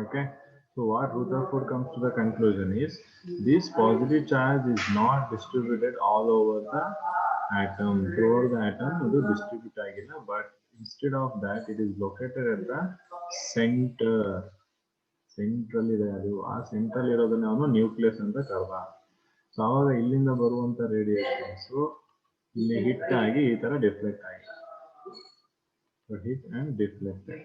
Okay. So what Rutherford comes to the conclusion is this positive charge is not distributed all over the atom. Throughout the atom, it is distributed agila, but instead of that, it is located at the center. Central ಇದೆ ಅದು ಆ central ಇರೋದನ್ನ ಅವನು nucleus ಅಂತ ಕರೆದ. So ಅವಾಗ ಇಲ್ಲಿಂದ ಬರುವಂತ ರೇಡಿಯೇಷನ್ಸ್ ಇಲ್ಲಿ ಹಿಟ್ ಆಗಿ ಈ ತರ ಡಿಫ್ಲೆಕ್ಟ್ ಆಗಿದೆ. Hit and deflected.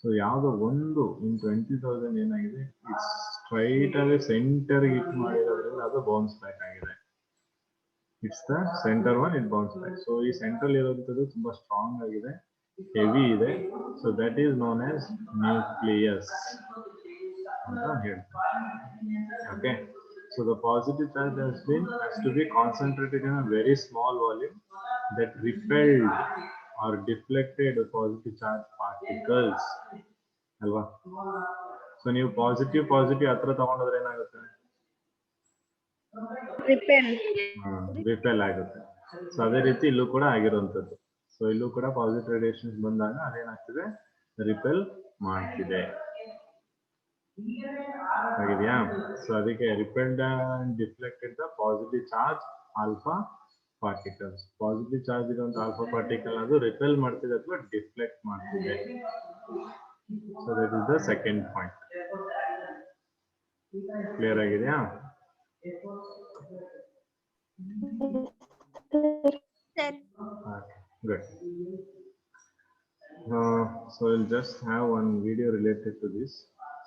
ಸೊ ಯಾವುದೋ ಒಂದು ಇನ್ 20,000 ಏನಾಗಿದೆ, ಇಟ್ಸ್ ಸ್ಟ್ರೈಟ್ ಆಗಿ ಸೆಂಟರ್ ಹಿಟ್ ಮಾಡಿರೋದ್ರಿಂದ ಅದು ಬೌನ್ಸ್ ಬ್ಯಾಕ್ ಆಗಿದೆ. It's the centre one, it bounce back. So ಈ ಸೆಂಟ್ರಲ್ ಇರೋಂಥದ್ದು ತುಂಬಾ ಸ್ಟ್ರಾಂಗ್ ಆಗಿದೆ, ಹೆವಿ ಇದೆ. So that is known as nucleus ಅಂತ ಹೇಳ್ತಾರೆ. Okay. So the positive charge has to be concentrated in a very small volume that repelled or deflected the positive charge particles. ಅಲ್ವಾ? So ನೀವು positive ಹತ್ರ ತಗೊಂಡ್ರೆ ಏನಾಗುತ್ತೆ? Repel ಆಗುತ್ತೆ. So ಅದೇ ರೀತಿ ಇಲ್ಲೂ ಕೂಡ ಆಗಿರುವಂತದ್ದು. ಸೊ ಇಲ್ಲೂ ಕೂಡ ಪಾಸಿಟಿವ್ ರೇಡಿಯೇಷನ್ಸ್ ಬಂದಾಗ ಅದೇನಾಗ್ತಿದೆ, ರಿಪೆಲ್ ಮಾಡ್ತಿದೆ. ಆಗಿದೆಯಾ? ಸೊ ಅದಕ್ಕೆ repelled and deflected the positive charge alpha particles. Positive charge ಇರುವಂತ ಆಲ್ಫಾ ಪಾರ್ಟಿಕಲ್ ಅದು ರಿಪೆಲ್ ಮಾಡ್ತಿದೆ ಅಥವಾ ಡಿಫ್ಲೆಕ್ಟ್ ಮಾಡ್ತಿದೆ. So that is the second point. Clear ಆಗಿದೆಯಾ? Good. So we'll just have one video related to this.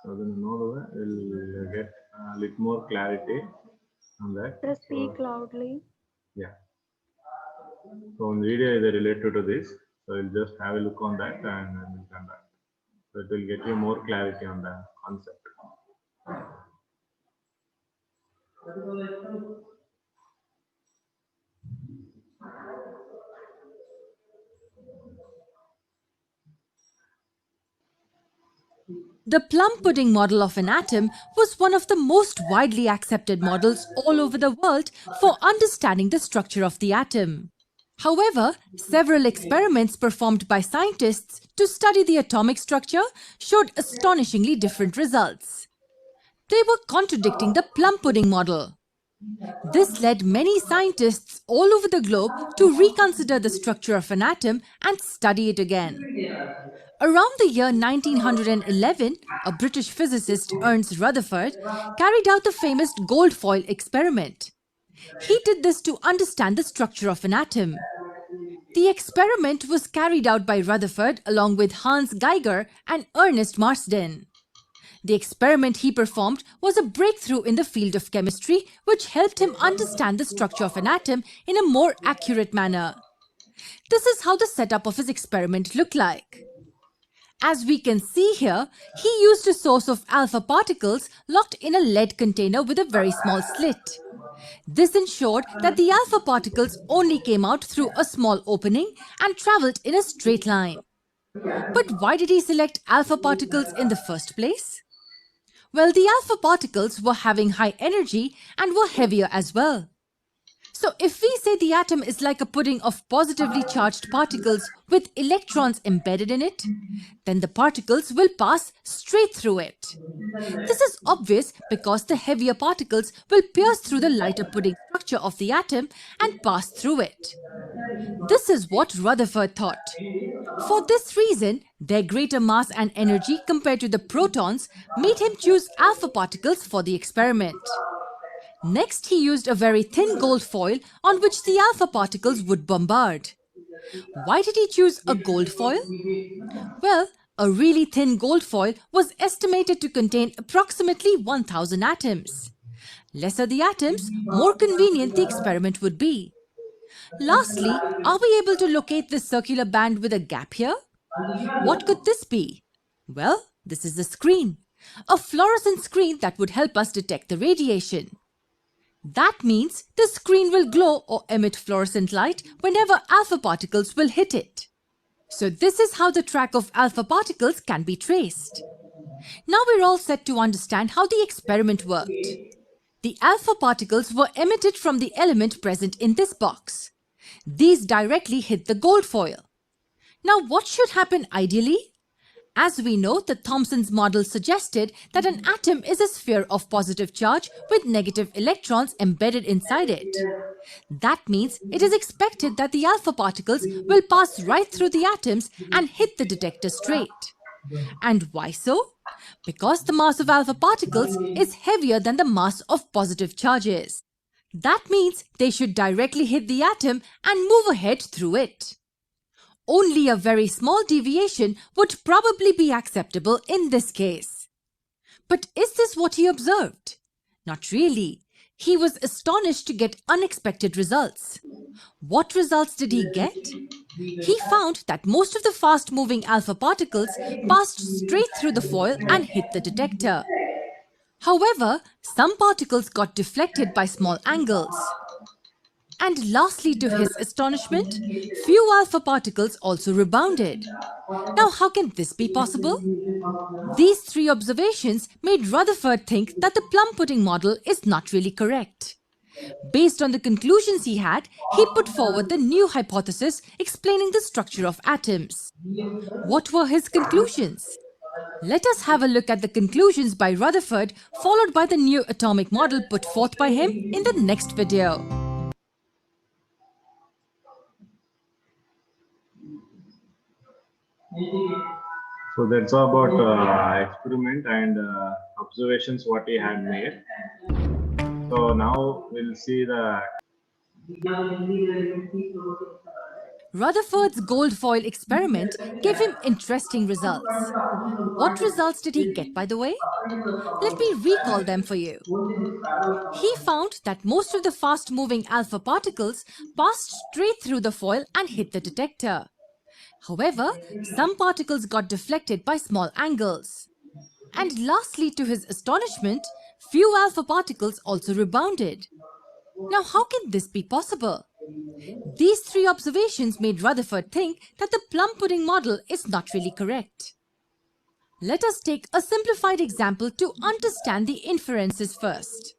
So then we'll get a little more clarity on that. Just speak loudly. Yeah. So one video is related to this. So we'll just have a look on that and then we'll come back. So it will get you more clarity on the concept. The plum pudding model of an atom was one of the most widely accepted models all over the world for understanding the structure of the atom. However, several experiments performed by scientists to study the atomic structure showed astonishingly different results. They were contradicting the plum pudding model. This led many scientists all over the globe to reconsider the structure of an atom and study it again. Around the year 1911, a British physicist, Ernst Rutherford, carried out the famous gold foil experiment. He did this to understand the structure of an atom. The experiment was carried out by Rutherford along with Hans Geiger and Ernest Marsden. The experiment he performed was a breakthrough in the field of chemistry, which helped him understand the structure of an atom in a more accurate manner. This is how the setup of his experiment looked like. As we can see here, he used a source of alpha particles locked in a lead container with a very small slit. This ensured that the alpha particles only came out through a small opening and traveled in a straight line. But why did he select alpha particles in the first place? Well, the alpha particles were having high energy and were heavier as well. So if we say the atom is like a pudding of positively charged particles with electrons embedded in it, then the particles will pass straight through it. This is obvious because the heavier particles will pierce through the lighter pudding structure of the atom and pass through it. This is what Rutherford thought. For this reason, their greater mass and energy compared to the protons made him choose alpha particles for the experiment. Next, he used a very thin gold foil on which the alpha particles would bombard. Why did he choose a gold foil? Well, a really thin gold foil was estimated to contain approximately 1,000 atoms. Lesser the atoms, more convenient the experiment would be. Lastly, are we able to locate this circular band with a gap here? What could this be? Well, this is the screen. A fluorescent screen that would help us detect the radiation. That means the screen will glow or emit fluorescent light whenever alpha particles will hit it. So this is how the track of alpha particles can be traced. Now we're all set to understand how the experiment worked. The alpha particles were emitted from the element present in this box. These directly hit the gold foil. Now what should happen ideally? As we know, the Thomson's model suggested that an atom is a sphere of positive charge with negative electrons embedded inside it. That means it is expected that the alpha particles will pass right through the atoms and hit the detector straight. And why so? Because the mass of alpha particles is heavier than the mass of positive charges. That means they should directly hit the atom and move ahead through it. Only a very small deviation would probably be acceptable in this case. But is this what he observed? Not really. He was astonished to get unexpected results. What results did he get? He found that most of the fast-moving alpha particles passed straight through the foil and hit the detector. However, some particles got deflected by small angles. And lastly, to his astonishment, few alpha particles also rebounded. Now, how can this be possible? These three observations made Rutherford think that the plum pudding model is not really correct. Based on the conclusions he had, he put forward the new hypothesis explaining the structure of atoms. What were his conclusions? Let us have a look at the conclusions by Rutherford, followed by the new atomic model put forth by him in the next video. So that's all about experiment and observations what he had made. So now we'll see the Rutherford's gold foil experiment gave him interesting results. What results did he get, by the way? Let me recall them for you. He found that most of the fast-moving alpha particles passed straight through the foil and hit the detector. However, some particles got deflected by small angles. And lastly, to his astonishment, few alpha particles also rebounded. Now, how can this be possible? These three observations made Rutherford think that the plum pudding model is not really correct. Let us take a simplified example to understand the inferences first.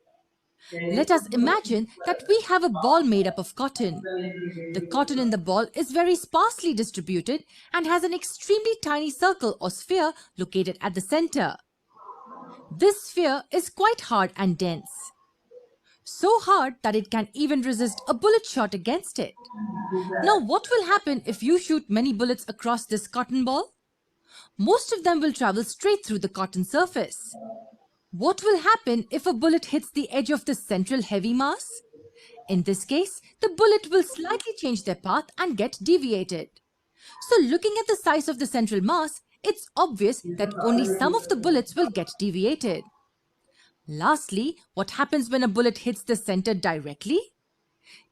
Let us imagine that we have a ball made up of cotton. The cotton in the ball is very sparsely distributed and has an extremely tiny circle or sphere located at the center. This sphere is quite hard and dense. So hard that it can even resist a bullet shot against it. Now, what will happen if you shoot many bullets across this cotton ball? Most of them will travel straight through the cotton surface. What will happen if a bullet hits the edge of the central heavy mass? In this case, the bullet will slightly change their path and get deviated. So looking at the size of the central mass, it's obvious that only some of the bullets will get deviated. Lastly, what happens when a bullet hits the center directly?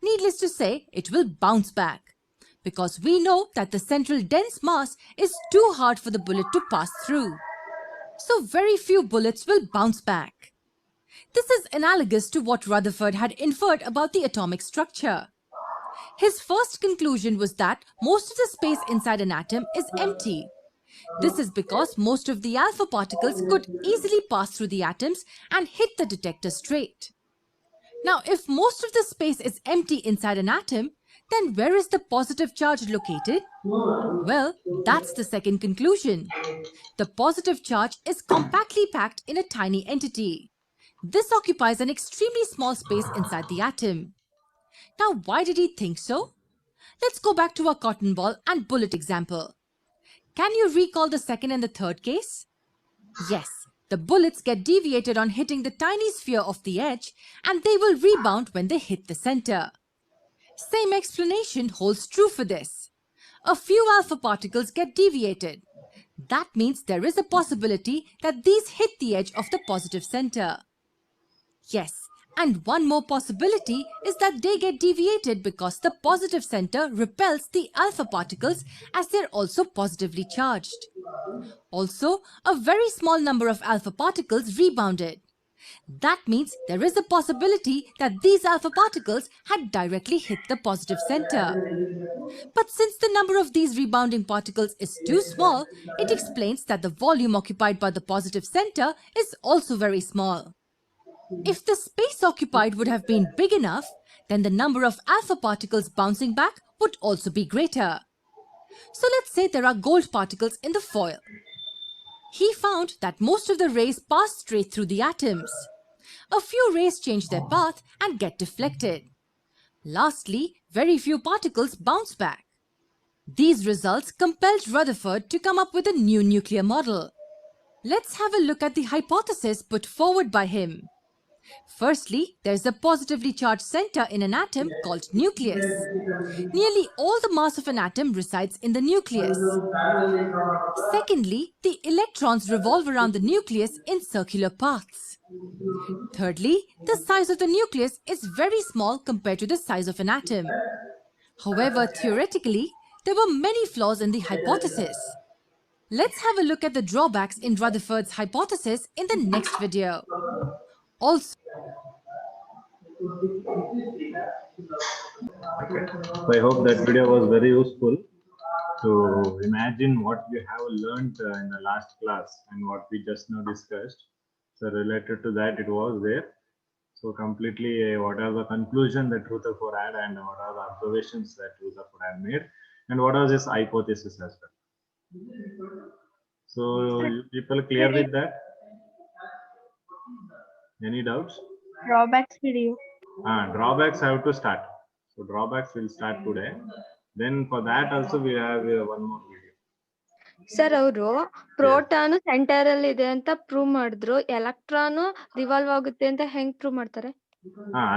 Needless to say, it will bounce back, because we know that the central dense mass is too hard for the bullet to pass through. So very few bullets will bounce back. This is analogous to what Rutherford had inferred about the atomic structure. His first conclusion was that most of the space inside an atom is empty. This is because most of the alpha particles could easily pass through the atoms and hit the detector straight. Now, if most of the space is empty inside an atom, then where is the positive charge located? Well, that's the second conclusion. The positive charge is compactly packed in a tiny entity. This occupies an extremely small space inside the atom. Now, why did he think so? Let's go back to our cotton ball and bullet example. Can you recall the second and the third case? Yes, the bullets get deviated on hitting the tiny sphere of the edge, and they will rebound when they hit the center. Same explanation holds true for this. A few alpha particles get deviated. That means there is a possibility that these hit the edge of the positive center. Yes, and one more possibility is that they get deviated because the positive center repels the alpha particles as they're also positively charged. Also, a very small number of alpha particles rebounded. That means there is a possibility that these alpha particles had directly hit the positive center. But since the number of these rebounding particles is too small, it explains that the volume occupied by the positive center is also very small. If the space occupied would have been big enough, then the number of alpha particles bouncing back would also be greater. So let's say there are gold particles in the foil. He found that most of the rays pass straight through the atoms. A few rays change their path and get deflected. Lastly, very few particles bounce back. These results compelled Rutherford to come up with a new nuclear model. Let's have a look at the hypothesis put forward by him. Firstly, there's a positively charged center in an atom called nucleus. Nearly all the mass of an atom resides in the nucleus. Secondly, the electrons revolve around the nucleus in circular paths. Thirdly, the size of the nucleus is very small compared to the size of an atom. However, theoretically, there were many flaws in the hypothesis. Let's have a look at the drawbacks in Rutherford's hypothesis in the next video. Also, So I hope that video was very useful to imagine what you have learned in the last class and what we just now discussed. So related to that, it was there. So completely, what are the conclusion that Rutherford had, and what are the observations that Rutherford had made, and what was his hypothesis as well. So you people clear with that? Any doubts? Drawbacks video. Drawbacks have to start. So drawbacks will start today. Then for that also we have one more video. Sir ಅವರು proton centre ಅಲ್ಲಿ ಇದೆ ಅಂತ prove ಮಾಡಿದ್ರು, electron revolve ಆಗುತ್ತೆ ಅಂತ ಹೆಂಗ್ prove ಮಾಡ್ತಾರೆ?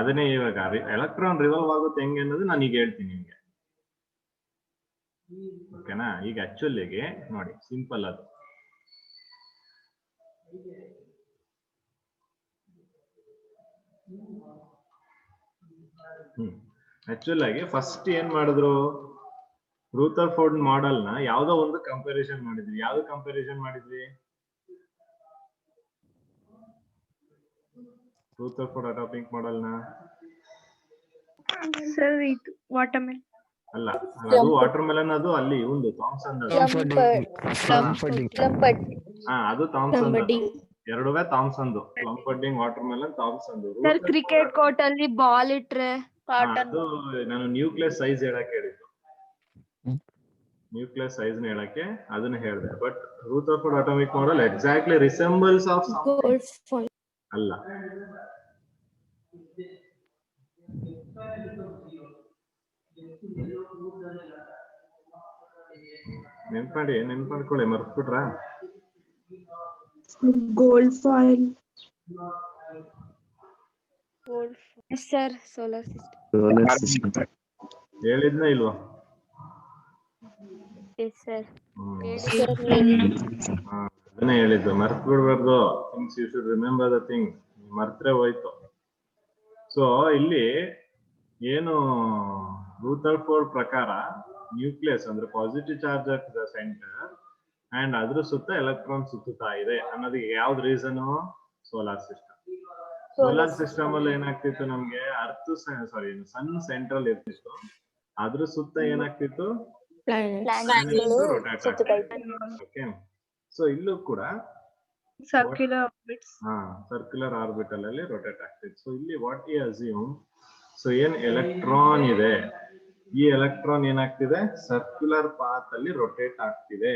ಅದನ್ನೇ ಇವಾಗ ಎಲೆಕ್ಟ್ರಾನ್ ರಿವಾಲ್ವ್ ಆಗುತ್ತೆ ಹೆಂಗೆ ಅನ್ನೋದು ನಾನು ಈಗ ಹೇಳ್ತೀನಿ ನಿಮ್ಗೆ. ಓಕೆನಾ? ಈಗ ಆಕ್ಚುಲಿಗೆ ನೋಡಿ, ಸಿಂಪಲ್ ಅದು. ಆಕ್ಚುಲ್ ಆಗಿ ಫಸ್ಟ್ ಏನ್ ಮಾಡಿದ್ರು, ರೂಥರ್ಫೋರ್ಡ್ ಮಾಡೆಲ್ ನ ಯಾವ್ದೋ ಒಂದು ಕಂಪ್ಯಾರಿಸನ್ ಮಾಡಿದ್ವಿ. ಯಾವ್ದು ಕಂಪ್ಯಾರಿಸನ್ ಮಾಡಿದ್ವಿ? ರೂಥರ್ಫೋರ್ಡ್ ಅಟಾಮಿಕ್ ಮಾಡೆಲ್ ನ ಸರ್ ಇದು ವಾಟರ್ಮೆಲನ್ ಅಲ್ಲ, ಅದು ವಾಟರ್ ಮೆಲನ್, ಅದು ಅಲ್ಲಿ ಒಂದು ಥಾಮ್ಸನ್, ಅದು ಥಾಮ್ಸನ್, ಎರಡುವೇ Thomson, plum pudding water melon Thomson. Sir cricket court ಅಲ್ಲಿ ಬಾಲ್ ಇಟ್ರೆ ಅದು ನಾನು ನ್ಯೂಕ್ಲಿಯಸ್ ಸೈಜ್ ಹೇಳಕ್ ಹೇಳಿದ್ದು, ನ್ಯೂಕ್ಲಿಯಸ್ ಸೈಜ್ ಹೇಳಕ್ಕೆ ಅದನ್ನ ಹೇಳಿದೆ. But Rutherford atomic model exactly resembles of ಅಲ್ಲ. ನೆನ್ಪಾಡ್ಕೊಳ್ಳಿ, ಮರ್ತ್ಬಿಟ್ರ? Gold foil. Sir solar system ಹೇಳಿದ್ನ ಇಲ್ವಾ? ಅದನ್ನೇ ಹೇಳಿದ್ದು, ಮರ್ತ್ ಬಿಡ್ಬಾರ್ದು. Things you should remember the thing. ಮರ್ತ್ರೆ ಹೋಯ್ತು. ಸೊ ಇಲ್ಲಿ ಏನು ರೂಥರ್ಫೋರ್ಡ್ ಪ್ರಕಾರ ನ್ಯೂಕ್ಲಿಯಸ್ ಅಂದ್ರೆ positive charge at the centre and ಅದ್ರ ಸುತ್ತ ಎಲೆಕ್ಟ್ರಾನ್ ಸುತ್ತುತ್ತಾ ಇದೆ ಅನ್ನೋದಕ್ಕೆ ಯಾವ್ದು reason? Solar system. Solar system ಅಲ್ಲಿ ಏನಾಗ್ತಿತ್ತು, ನಮ್ಗೆ ಅರ್ತ್ ಸನ್ ಸೆಂಟ್ರಲ್ ಇರ್ತಿತ್ತು, ಅದ್ರ ಸುತ್ತ ಏನಾಗ್ತಿತ್ತು? ಓಕೆ. ಸೊ ಇಲ್ಲೂ ಕೂಡ ಸರ್ಕ್ಯುಲರ್ ಆರ್ಬಿಟಲ್ ಅಲ್ಲಿ ರೊಟೇಟ್ ಆಗ್ತಿತ್ತು. ಸೊ ಇಲ್ಲಿ ವಾಟ್ ಯು ಅಸ್ಯೂಮ್, ಸೊ ಏನ್ ಎಲೆಕ್ಟ್ರಾನ್ ಇದೆ, ಈ ಎಲೆಕ್ಟ್ರಾನ್ ಏನಾಗ್ತಿದೆ? ಸರ್ಕ್ಯುಲರ್ ಪಾತ್ ಅಲ್ಲಿ ರೊಟೇಟ್ ಆಗ್ತಿದೆ.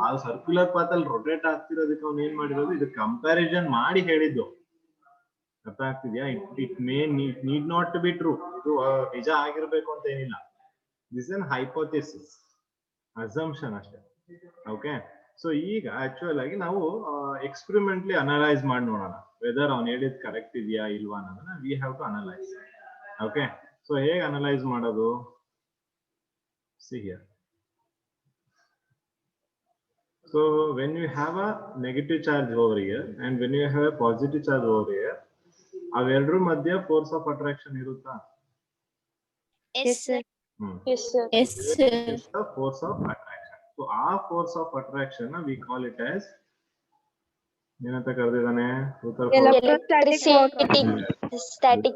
ಆ ಸರ್ಕ್ಯುಲರ್ ಪಾತ್ ಅಲ್ಲಿ ರೊಟೇಟ್ ಆಗ್ತಿರೋದಕ್ಕೆ ಅವ್ನು ಏನ್ ಮಾಡಿರೋದು, ಇದು ಕಂಪ್ಯಾರಿಸನ್ ಮಾಡಿ ಹೇಳಿದ್ದು. ಅರ್ಥ ಆಗ್ತಿದ್ಯಾ? It need not to be true. ಇದು ನಿಜ ಆಗಿರ್ಬೇಕು ಅಂತ ಏನಿಲ್ಲ. ದಿಸ್ ಎನ್ ಹೈಪೋಥೆಸಿಸ್, ಅಸಂಪ್ಷನ್ ಅಷ್ಟೇ. ಓಕೆ. ಸೊ ಈಗ ಆಕ್ಚುಯಲ್ ಆಗಿ ನಾವು ಎಕ್ಸ್ಪೆರಿಮೆಂಟ್ಲಿ ಅನಲೈಸ್ ಮಾಡಿ ನೋಡೋಣ ವೆದರ್ ಅವ್ನು ಹೇಳಿದ್ ಕರೆಕ್ಟ್ ಇದೆಯಾ ಇಲ್ವಾ ಅನ್ನೋದನ್ನ we have to analyse. Okay. So ಹೇಗೆ ಅನಲೈಸ್ ಮಾಡೋದು? See here. So when you have a negative charge over here and when you have a positive charge over here, ಅವೆರಡರ ಮಧ್ಯ ಫೋರ್ಸ್ ಆಫ್ ಅಟ್ರಾಕ್ಷನ್ ಇರುತ್ತಾ? Yes sir. Yes sir. Yes sir. It's the force of attraction. So ಆ force of attraction we call it as ಏನಂತ ಕರೆದಿದ್ದಾನೆ? Static.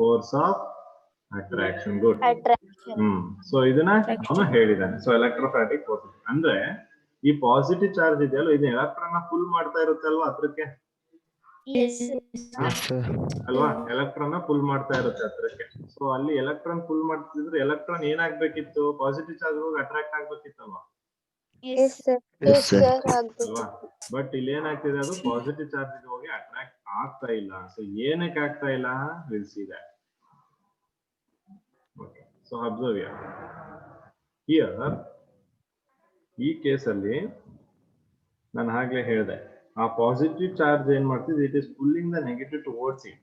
Force of attraction. Good. So ಇದನ್ನ ಅವನು ಹೇಳಿದಾನೆ. So electrostatic force ಅಂದ್ರೆ ಈ positive charge ಇದೆಯಲ್ಲ, ಇದು ಎಲೆಕ್ಟ್ರಾನ್ ಫುಲ್ ಮಾಡ್ತಾ ಇರುತ್ತೆ ಅಲ್ವಾ ಹತ್ರಕ್ಕೆ? ಅಲ್ವಾ? ಎಲೆಕ್ಟ್ರಾನ್ ಫುಲ್ ಮಾಡ್ತಾ ಇರುತ್ತೆ ಹತ್ರಕ್ಕೆ. ಸೊ ಅಲ್ಲಿ ಎಲೆಕ್ಟ್ರಾನ್ ಫುಲ್ ಮಾಡ್ತಿದ್ರೆ ಎಲೆಕ್ಟ್ರಾನ್ ಏನಾಗ್ಬೇಕಿತ್ತು? ಪಾಸಿಟಿವ್ ಚಾರ್ಜ್ ಹೋಗಿ attract ಆಗ್ಬೇಕಿತ್ತಲ್ವಾ? Yes, sir. Yes, sir. ಆಗ್ಬೋದು. ಅಲ್ವಾ? ಬಟ್ ಇಲ್ಲಿ ಏನಾಗ್ತಿದೆ, ಅದು ಪಾಸಿಟಿವ್ ಚಾರ್ಜ್ ಹೋಗಿ ಅಟ್ರಾಕ್ಟ್ ಆಗ್ತಾ ಇಲ್ಲ. ಸೊ ಏನಕ್ಕೆ ಆಗ್ತಾ ಇಲ್ಲ, will see that. Okay, so observe here ಈ ಕೇಸಲ್ಲಿ ನಾನು ಆಗ್ಲೇ ಹೇಳಿದೆ, ಆ ಪಾಸಿಟಿವ್ ಚಾರ್ಜ್ ಏನ್ ಮಾಡ್ತಿದೆ, it is pulling the negative towards it.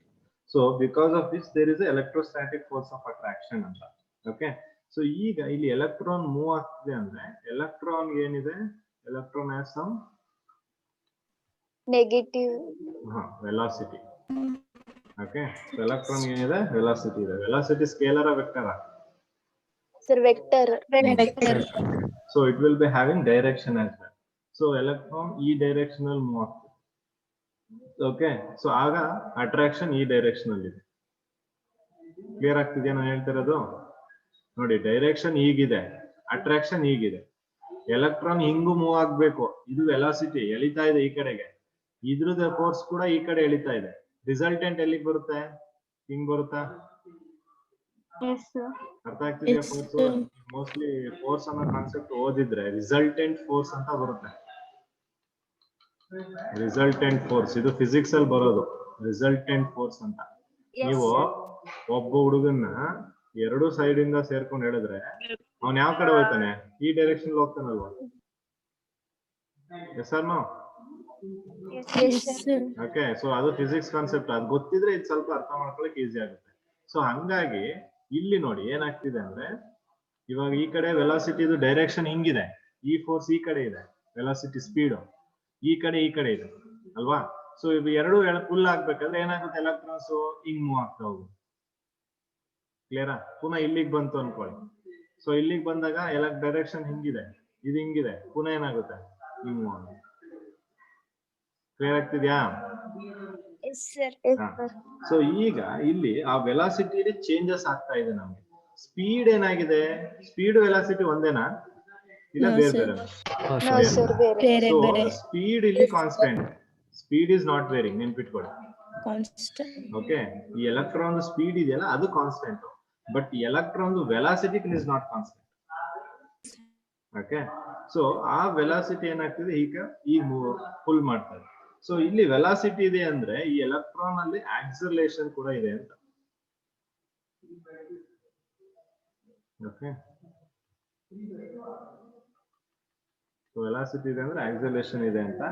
So because of this there is electrostatic force of attraction ಅಂತ. ಓಕೆ, ಸೊ ಈಗ ಇಲ್ಲಿ ಎಲೆಕ್ಟ್ರಾನ್ ಮೂವ್ ಆಗ್ತಿದೆ ಅಂದ್ರೆ ಎಲೆಕ್ಟ್ರಾನ್ ಏನಿದೆ, electron has some Negative. Velocity. Okay, electron ಏನಿದೆ, velocity ಇದೆ. Velocity scalar vector. Sir, vector. So it will be having direction as well. So electron e directional move ಆಗ್ತದೆ. Okay, so ಆಗ attraction ಈ direction ಇದೆ. Clear ಆಗ್ತಿದೆಯಾ ನಾನು ಹೇಳ್ತಿರೋದು? ನೋಡಿ, direction ಹೀಗಿದೆ, ಅಟ್ರಾಕ್ಷನ್ ಹೀಗಿದೆ. ಎಲೆಕ್ಟ್ರಾನ್ ಹಿಂಗೂ ಮೂವ್ ಆಗ್ಬೇಕು, ಇದು ವೆಲಾಸಿಟಿ ಎಳಿತಾ ಇದೆ ಈ ಕಡೆಗೆ, ಇದ್ರದ ಫೋರ್ಸ್ ಕೂಡ ಈ ಕಡೆ ಎಳಿತಾ ಇದೆ. ರಿಸಲ್ಟೆಂಟ್ ಎಲ್ಲಿಗೆ ಬರುತ್ತೆ, ಹಿಂಗ್ ಬರುತ್ತಾ? Yes, sir. ಅರ್ಥ ಆಗ್ತಿದೆಯಾ? ಫೋರ್ಸ್ ಮೋಸ್ಟ್ಲಿ ಫೋರ್ಸ್ ಅನ್ನೋ ಕಾನ್ಸೆಪ್ಟ್ ಓದಿದ್ರೆ ರಿಸಲ್ಟೆಂಟ್ ಫೋರ್ಸ್ ಅಂತ ಬರುತ್ತೆ. ರಿಸಲ್ಟೆಂಟ್ ಫೋರ್ಸ್ ಇದು ಫಿಸಿಕ್ಸ್ ಅಲ್ಲಿ ಬರೋದು, ರಿಸಲ್ಟೆಂಟ್ ಫೋರ್ಸ್ ಅಂತ. ನೀವು ಒಬ್ಬ ಹುಡುಗನ್ನ ಎರಡು ಸೈಡ್ ಇಂದ ಸೇರ್ಕೊಂಡು ಹೇಳಿದ್ರೆ ಅವ್ನ್ ಯಾವ ಕಡೆ ಹೋಗ್ತಾನೆ, ಈ ಡೈರೆಕ್ಷನ್ ಹೋಗ್ತಾನಲ್ವಾ? Yes or no? Okay, so ಅದು ಫಿಸಿಕ್ಸ್ ಕಾನ್ಸೆಪ್ಟ್. ಅದು ಗೊತ್ತಿದ್ರೆ ಇದು ಸ್ವಲ್ಪ ಅರ್ಥ ಮಾಡ್ಕೊಳಕ್ ಈಸಿ ಆಗುತ್ತೆ. ಸೊ ಹಂಗಾಗಿ ಇಲ್ಲಿ ನೋಡಿ ಏನಾಗ್ತಿದೆ ಅಂದ್ರೆ, ಇವಾಗ ಈ ಕಡೆ ವೆಲಾಸಿಟಿ ಇದು ಡೈರೆಕ್ಷನ್ ಹಿಂಗಿದೆ, ಈ ಫೋರ್ಸ್ ಈ ಕಡೆ ಇದೆ, ವೆಲಾಸಿಟಿ ಸ್ಪೀಡ್ ಈ ಕಡೆ ಇದೆ ಅಲ್ವಾ? ಸೊ ಇವು ಎರಡು ಫುಲ್ ಆಗ್ಬೇಕಾದ್ರೆ ಏನಾಗುತ್ತೆ, ಎಲೆಕ್ಟ್ರಾನ್ಸ್ ಹಿಂಗ್ ಮೂವ್ ಆಗ್ತಾ ಹೋಗುತ್ತೆ. ಕ್ಲಿಯರಾ? ಪುನಃ ಇಲ್ಲಿಗೆ ಬಂತು ಅನ್ಕೊಳ್ಳಿ. ಸೊ ಇಲ್ಲಿಗೆ ಬಂದಾಗ ಡೈರೆಕ್ಷನ್ ಹಿಂಗಿದೆ, ಇದು ಹಿಂಗಿದೆ, ಪುನಃ ಏನಾಗುತ್ತೆ, ಹಿಂಗ್ ಮೂವ್ ಆಗುತ್ತೆ. ಕ್ಲಿಯರ್ ಆಗ್ತಿದ್ಯಾ? ಸೊ ಈಗ ಇಲ್ಲಿ ಆ ವೆಲಾಸಿಟಿ ಚೇಂಜಸ್ ಆಗ್ತಾ ಇದೆ ನಮ್ಗೆ. ಸ್ಪೀಡ್ ಏನಾಗಿದೆ, ಸ್ಪೀಡ್ ವೆಲಾಸಿಟಿ ಒಂದೇನಾ, ಇಲ್ಲ ಬೇರೆ ಬೇರೆ? No, sir, ಬೇರೆ. ಸ್ಪೀಡ್ ಇಲ್ಲಿ constant, speed is not varying, ನೆನ್ಪಿಟ್ಕೊಳ್ಳಿ. ಓಕೆ, ಈ ಎಲೆಕ್ಟ್ರಾನ್ ಸ್ಪೀಡ್ ಇದೆಯಲ್ಲ ಅದು constant, but electron velocity is not constant. Okay, so ಆ ವೆಲಾಸಿಟಿ ಏನಾಗ್ತಿದೆ, ಈಗ ಈ ಫುಲ್ ಮಾಡ್ತಾರೆ. ಸೊ ಇಲ್ಲಿ ವೆಲಾಸಿಟಿ ಇದೆ ಅಂದ್ರೆ ಈ ಎಲೆಕ್ಟ್ರಾನ್ ಅಲ್ಲಿ ಆಕ್ಸಲರೇಷನ್ ಕೂಡ ಇದೆ ಅಂತ. ಓಕೆ, ಸೊ ವೆಲಾಸಿಟಿ ಇದೆ ಅಂದ್ರೆ ಆಕ್ಸಲರೇಷನ್ ಇದೆ ಅಂತ.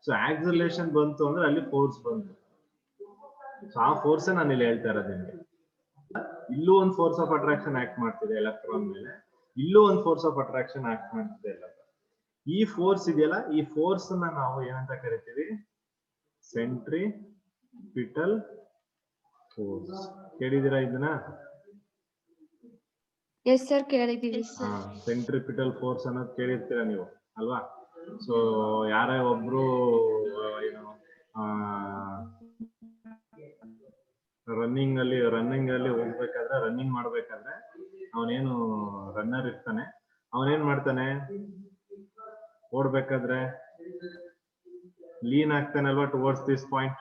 ಸೊ ಆಕ್ಸಲರೇಷನ್ ಬಂತು ಅಂದ್ರೆ ಅಲ್ಲಿ ಫೋರ್ಸ್ ಬಂತು. ಸೊ ಆ ಫೋರ್ಸ್ ನಾನು ಇಲ್ಲಿ ಹೇಳ್ತಾ ಇರೋದು ನಿಮಗೆ. ಇಲ್ಲೂ ಒಂದು ಫೋರ್ಸ್ ಆಫ್ ಅಟ್ರಾಕ್ಷನ್ ಆಕ್ಟ್ ಮಾಡ್ತಿದೆ ಎಲೆಕ್ಟ್ರಾನ್ ಮೇಲೆ, ಇಲ್ಲೂ ಒಂದು ಫೋರ್ಸ್ ಆಫ್ ಅಟ್ರಾಕ್ಷನ್ ಆಕ್ಟ್ ಮಾಡ್ತಿದೆ ಎಲೆಕ್ಟ್ರಾನ್. ಈ ಫೋರ್ಸ್ ಇದೆಯಲ್ಲ, ಈ ಫೋರ್ಸ್ ನಾವು ಏನಂತ ಕರಿತೀವಿ, ಸೆಂಟ್ರಿಪಿಟಲ್ ಫೋರ್ಸ್. ಕೇಳಿದಿರಾ ಇದನ್ನ? ಎಸ್ ಸರ್, ಕೇಳಿದೀವಿ. ಸೆಂಟ್ರಿಪಿಟಲ್ ಫೋರ್ಸ್ ಅನ್ನೋದು ಕೇಳಿರ್ತೀರಾ ನೀವು ಅಲ್ವಾ? ಸೊ ಯಾರೇ ಒಬ್ರು ಏನು ರನ್ನಿಂಗ್ ಅಲ್ಲಿ ಹೋಗ್ಬೇಕಾದ್ರೆ, ರನ್ನಿಂಗ್ ಮಾಡ್ಬೇಕಾದ್ರೆ ಅವನೇನು ರನ್ನರ್ ಇರ್ತಾನೆ, ಅವನೇನ್ ಮಾಡ್ತಾನೆ, ಓಡ್ಬೇಕಾದ್ರೆ ಲೀನ್ ಆಗ್ತಾನೆ ಅಲ್ವಾ, ಟುವರ್ಡ್ಸ್ ದಿಸ್ ಪಾಯಿಂಟ್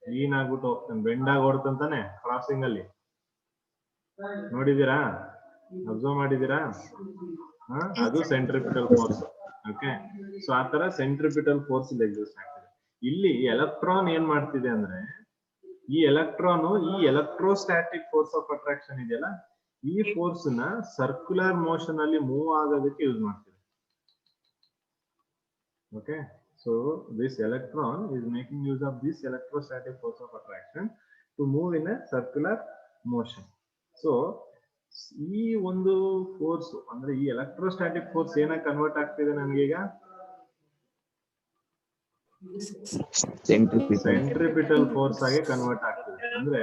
ಲೀನ್ ಆಗ್ಬಿಟ್ಟು ಹೋಗ್ತಾನೆ, ಬೆಂಡ್ ಆಗಿ ಓಡ್ತಂತಾನೆ ಕ್ರಾಸಿಂಗ್ ಅಲ್ಲಿ. ನೋಡಿದೀರಾ, ಅಬ್ಸರ್ವ್ ಮಾಡಿದೀರಾ? ಅದು ಸೆಂಟ್ರಿಪಿಟಲ್ ಫೋರ್ಸ್. ಓಕೆ, ಸೊ ಆ ತರ ಸೆಂಟ್ರಿಪಿಟಲ್ ಫೋರ್ಸ್ ಇಲ್ಲಿ ಎಕ್ಸಿಸ್ಟ್ ಆಗ್ತಿದೆ. ಇಲ್ಲಿ ಎಲೆಕ್ಟ್ರಾನ್ ಏನ್ ಮಾಡ್ತಿದೆ ಅಂದ್ರೆ, ಈ ಎಲೆಕ್ಟ್ರಾನ್ ಈ ಎಲೆಕ್ಟ್ರೋಸ್ಟಾಟಿಕ್ ಫೋರ್ಸ್ ಆಫ್ ಅಟ್ರಾಕ್ಷನ್ ಇದೆಯಲ್ಲ, ಈ ಫೋರ್ಸ್ ನ ಸರ್ಕ್ಯುಲರ್ ಮೋಷನ್ ಅಲ್ಲಿ ಮೂವ್ ಆಗೋದಕ್ಕೆ ಯೂಸ್ ಮಾಡ್ತಿದೆ. Okay, so this electron is making use of this electrostatic force of attraction to move in a circular motion. So ಈ ಒಂದು ಫೋರ್ಸ್ ಅಂದ್ರೆ ಈ ಎಲೆಕ್ಟ್ರೋಸ್ಟಾಟಿಕ್ ಫೋರ್ಸ್ ಏನಕ್ಕೆ ಕನ್ವರ್ಟ್ ಆಗ್ತಿದೆ ನನ್ಗೀಗ, ಸೆಂಟ್ರಿಪಿಟಲ್ ಫೋರ್ಸ್ ಆಗಿ ಕನ್ವರ್ಟ್ ಆಗ್ತಿದೆ. ಅಂದ್ರೆ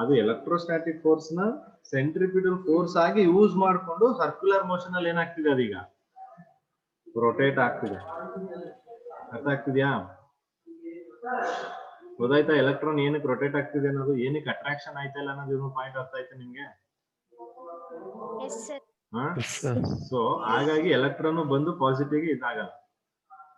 ಅದು ಎಲೆಕ್ಟ್ರೋಸ್ಟಾಟಿಕ್ ಫೋರ್ಸ್ ನ ಸೆಂಟ್ರಿಪಿಟಲ್ ಫೋರ್ಸ್ ಆಗಿ ಯೂಸ್ ಮಾಡ್ಕೊಂಡು ಸರ್ಕ್ಯುಲರ್ ಮೋಷನ್ ಅಲ್ಲಿ ಏನಾಗ್ತಿದೆ, ಅದೀಗ ರೊಟೇಟ್ ಆಗ್ತಿದೆ. ಅರ್ಥ ಆಗ್ತಿದ್ಯಾ? ಗೊತ್ತಾಯ್ತಾ ಎಲೆಕ್ಟ್ರಾನ್ ಏನಕ್ಕೆ ರೊಟೇಟ್ ಆಗ್ತಿದೆ ಅನ್ನೋದು, ಏನಕ್ಕೆ ಅಟ್ರಾಕ್ಷನ್ ಆಯ್ತಾ ಇಲ್ಲ ಅನ್ನೋದು ಪಾಯಿಂಟ್ ಅರ್ಥ ಆಯ್ತಾ ನಿಮ್ಗೆ? ಸೊ ಹಾಗಾಗಿ ಎಲೆಕ್ಟ್ರಾನ್ ಬಂದು ಪಾಸಿಟಿವ್ ಗೆ ಇದಾಗಲ್ಲ.